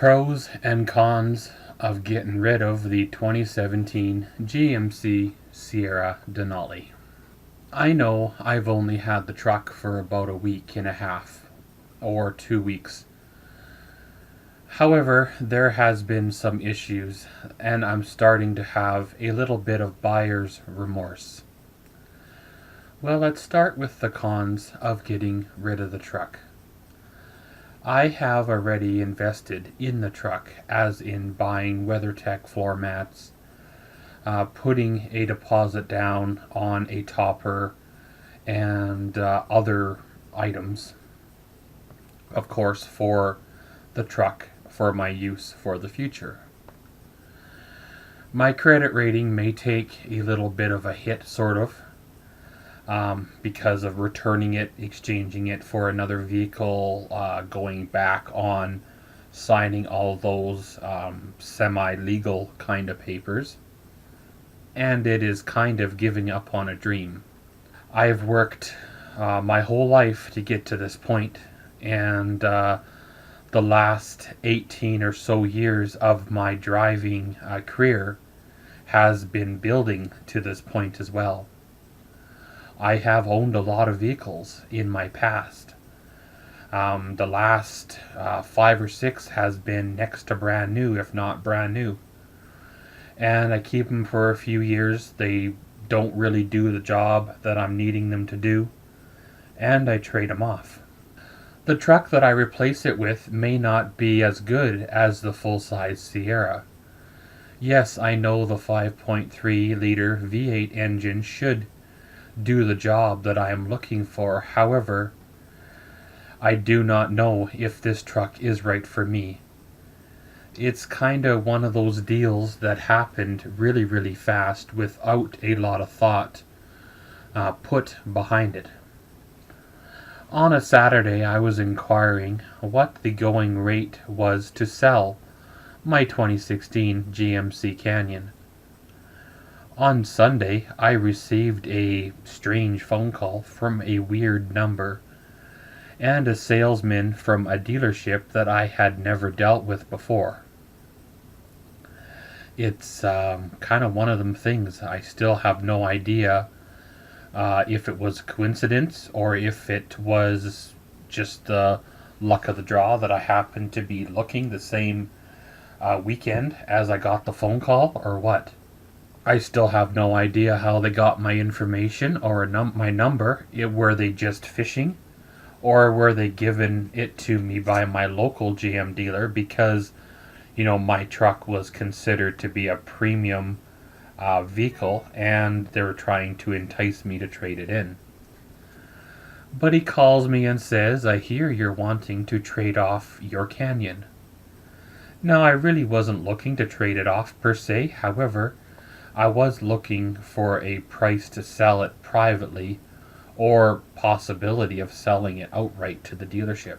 Pros and cons of getting rid of the 2017 GMC Sierra Denali. I know I've only had the truck for about a week and a half or 2 weeks. However, there has been some issues and I'm starting to have a little bit of buyer's remorse. Well, let's start with the cons of getting rid of the truck. I have already invested in the truck, as in buying WeatherTech floor mats, putting a deposit down on a topper, and other items, of course, for the truck for my use for the future. My credit rating may take a little bit of a hit, sort of, because of returning it, exchanging it for another vehicle, going back on signing all those semi-legal kind of papers. And it is kind of giving up on a dream. I've worked my whole life to get to this point, and the last 18 or so years of my driving career has been building to this point as well. I have owned a lot of vehicles in my past. The last 5 or 6 has been next to brand new, if not brand new. And I keep them for a few years. They don't really do the job that I'm needing them to do, and I trade them off. The truck that I replace it with may not be as good as the full-size Sierra. Yes, I know the 5.3 liter V8 engine should do the job that I am looking for. However, I do not know if this truck is right for me. It's kind of one of those deals that happened really, really fast without a lot of thought put behind it. On a Saturday, I was inquiring what the going rate was to sell my 2016 GMC Canyon. On Sunday, I received a strange phone call from a weird number and a salesman from a dealership that I had never dealt with before. It's kind of one of them things. I still have no idea if it was coincidence or if it was just the luck of the draw that I happened to be looking the same weekend as I got the phone call, or what. I still have no idea how they got my information or my number. Were they just phishing? Or were they given it to me by my local GM dealer because, my truck was considered to be a premium vehicle and they were trying to entice me to trade it in? But he calls me and says, "I hear you're wanting to trade off your Canyon." Now, I really wasn't looking to trade it off per se. However, I was looking for a price to sell it privately, or possibility of selling it outright to the dealership.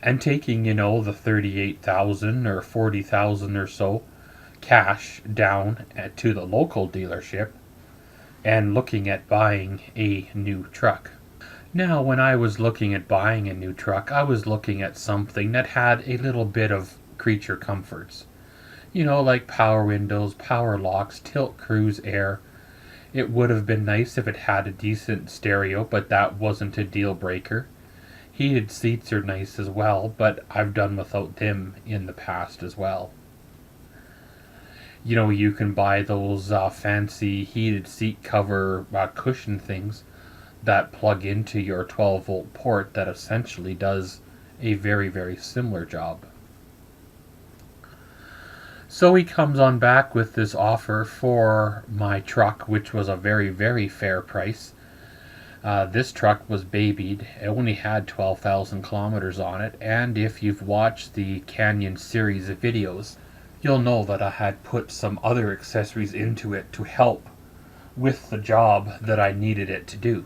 And taking, the $38,000 or $40,000 or so cash down to the local dealership and looking at buying a new truck. Now, when I was looking at buying a new truck, I was looking at something that had a little bit of creature comforts. Like power windows, power locks, tilt cruise air. It would have been nice if it had a decent stereo, but that wasn't a deal breaker. Heated seats are nice as well, but I've done without them in the past as well. You can buy those fancy heated seat cover cushion things that plug into your 12-volt port that essentially does a very, very similar job. So he comes on back with this offer for my truck, which was a very, very fair price. This truck was babied. It only had 12,000 kilometers on it, and if you've watched the Canyon series of videos, you'll know that I had put some other accessories into it to help with the job that I needed it to do.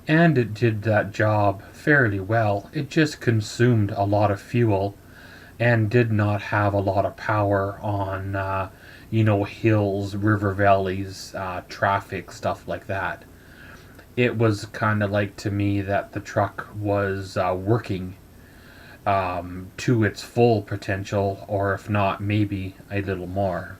And it did that job fairly well. It just consumed a lot of fuel and did not have a lot of power on, hills, river valleys, traffic, stuff like that. It was kind of like, to me, that the truck was working to its full potential, or if not, maybe a little more.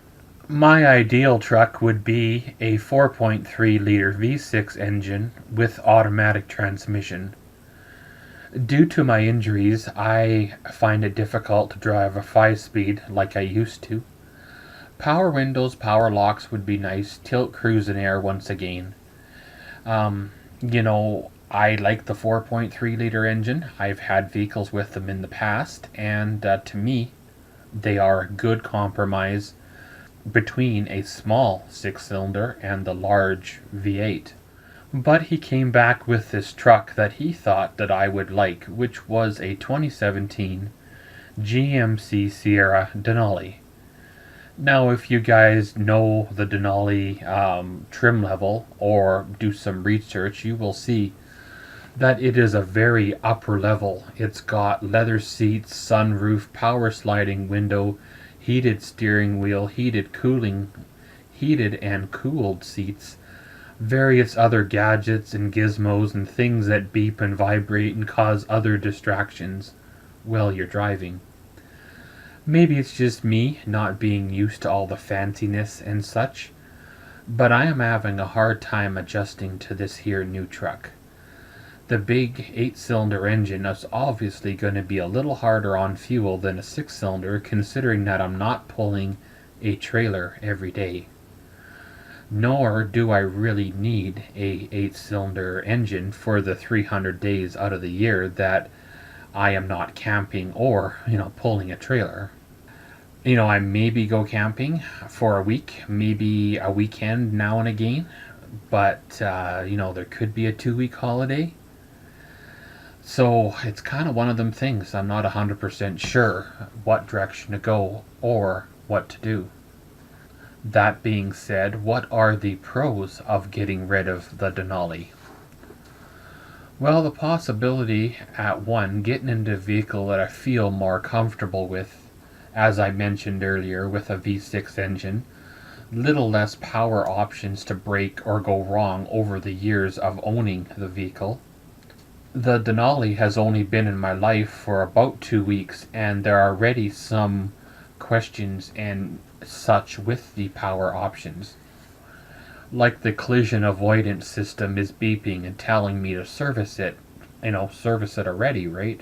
My ideal truck would be a 4.3 liter V6 engine with automatic transmission. Due to my injuries, I find it difficult to drive a 5-speed like I used to. Power windows, power locks would be nice. Tilt, cruise, and air once again. I like the 4.3 liter engine. I've had vehicles with them in the past, and to me, they are a good compromise between a small 6-cylinder and the large V8. But he came back with this truck that he thought that I would like, which was a 2017 GMC Sierra Denali. Now, if you guys know the Denali trim level or do some research, you will see that it is a very upper level. It's got leather seats, sunroof, power sliding window, heated steering wheel, heated and cooled seats, various other gadgets and gizmos and things that beep and vibrate and cause other distractions while you're driving. Maybe it's just me not being used to all the fanciness and such, but I am having a hard time adjusting to this here new truck. The big 8-cylinder engine is obviously going to be a little harder on fuel than a 6-cylinder, considering that I'm not pulling a trailer every day. Nor do I really need a 8-cylinder engine for the 300 days out of the year that I am not camping or, pulling a trailer. I maybe go camping for a week, maybe a weekend now and again, but, there could be a 2-week holiday. So it's kind of one of them things. I'm not 100% sure what direction to go or what to do. That being said, what are the pros of getting rid of the Denali? Well, the possibility at one, getting into a vehicle that I feel more comfortable with, as I mentioned earlier, with a V6 engine, little less power options to break or go wrong over the years of owning the vehicle. The Denali has only been in my life for about 2 weeks, and there are already some questions and such with the power options. Like the collision avoidance system is beeping and telling me to service it already, right?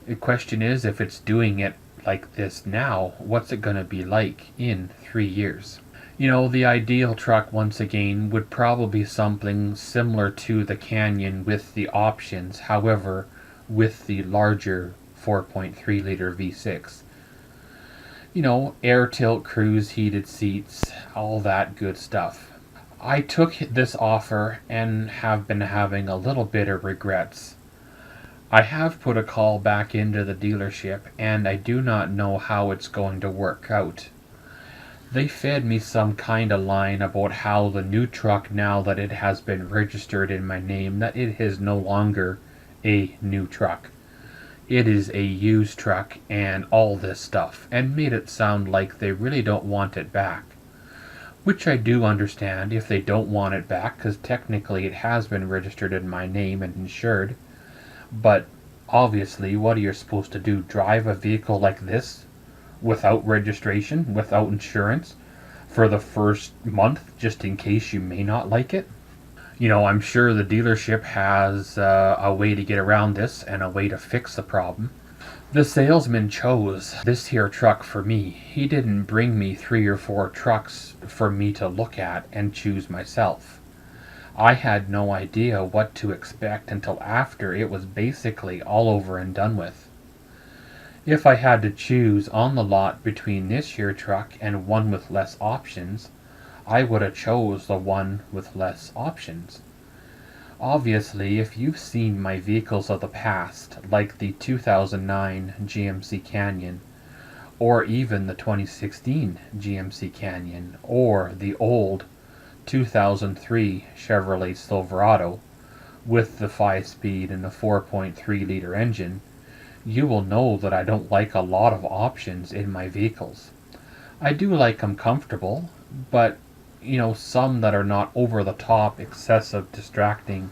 The question is, if it's doing it like this now, what's it going to be like in 3 years? The ideal truck, once again, would probably be something similar to the Canyon with the options, however, with the larger 4.3 liter V6. Air tilt, cruise, heated seats, all that good stuff. I took this offer and have been having a little bit of regrets. I have put a call back into the dealership, and I do not know how it's going to work out. They fed me some kind of line about how the new truck, now that it has been registered in my name, that it is no longer a new truck. It is a used truck and all this stuff, and made it sound like they really don't want it back. Which I do understand if they don't want it back, because technically it has been registered in my name and insured. But obviously, what are you supposed to do? Drive a vehicle like this without registration, without insurance, for the first month, just in case you may not like it? I'm sure the dealership has a way to get around this and a way to fix the problem. The salesman chose this here truck for me. He didn't bring me 3 or 4 trucks for me to look at and choose myself. I had no idea what to expect until after it was basically all over and done with. If I had to choose on the lot between this here truck and one with less options, I would have chose the one with less options. Obviously, if you've seen my vehicles of the past, like the 2009 GMC Canyon, or even the 2016 GMC Canyon, or the old 2003 Chevrolet Silverado with the 5-speed and the 4.3 liter engine, you will know that I don't like a lot of options in my vehicles. I do like them comfortable, but some that are not over the top, excessive, distracting,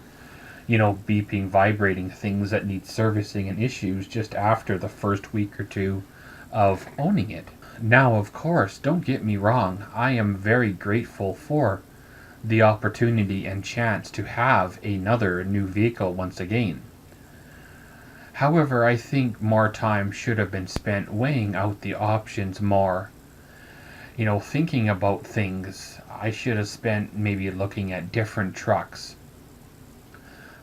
beeping, vibrating things that need servicing and issues just after the first week or two of owning it. Now, of course, don't get me wrong, I am very grateful for the opportunity and chance to have another new vehicle once again. However, I think more time should have been spent weighing out the options more. Thinking about things. I should have spent maybe looking at different trucks.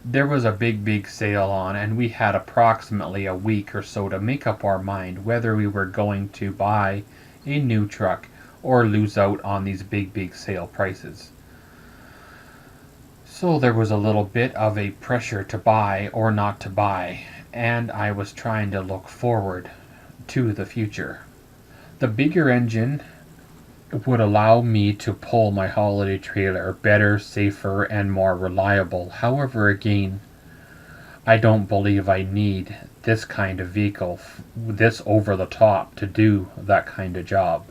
There was a big sale on, and we had approximately a week or so to make up our mind whether we were going to buy a new truck or lose out on these big sale prices. So there was a little bit of a pressure to buy or not to buy, and I was trying to look forward to the future. The bigger engine would allow me to pull my holiday trailer better, safer, and more reliable. However, again, I don't believe I need this kind of vehicle, this over the top, to do that kind of job.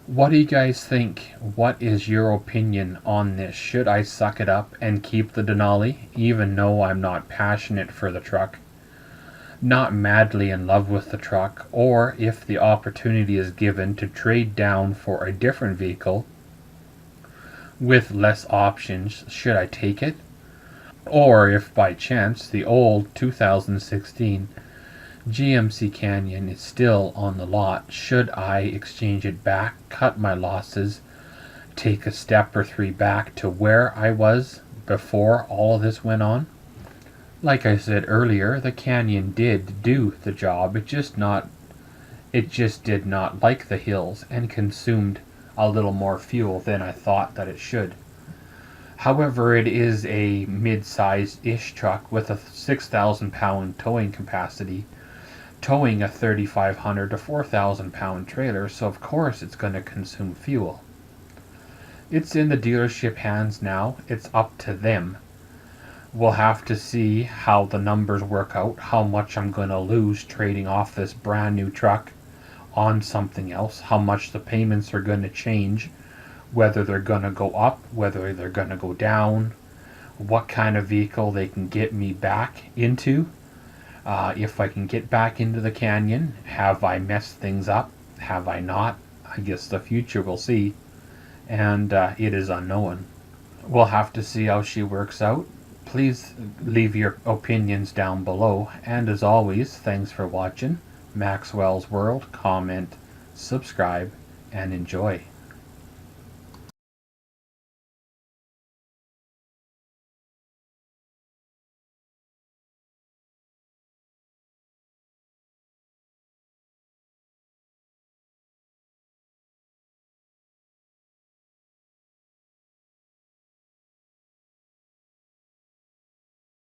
What do you guys think? What is your opinion on this? Should I suck it up and keep the Denali, even though I'm not passionate for the truck, not madly in love with the truck, or if the opportunity is given to trade down for a different vehicle with less options, should I take it? Or if by chance the old 2016 GMC Canyon is still on the lot, should I exchange it back, cut my losses, take a step or three back to where I was before all of this went on? Like I said earlier, the Canyon did do the job. It just did not like the hills and consumed a little more fuel than I thought that it should. However, it is a mid-sized-ish truck with a 6,000 pound towing capacity, towing a 3,500 to 4,000 pound trailer, so of course it's going to consume fuel. It's in the dealership hands now. It's up to them. We'll have to see how the numbers work out, how much I'm going to lose trading off this brand new truck on something else, how much the payments are going to change, whether they're going to go up, whether they're going to go down, what kind of vehicle they can get me back into. If I can get back into the Canyon, have I messed things up? Have I not? I guess the future will see, and it is unknown. We'll have to see how she works out. Please leave your opinions down below, and as always, thanks for watching Maxwell's World. Comment, subscribe, and enjoy.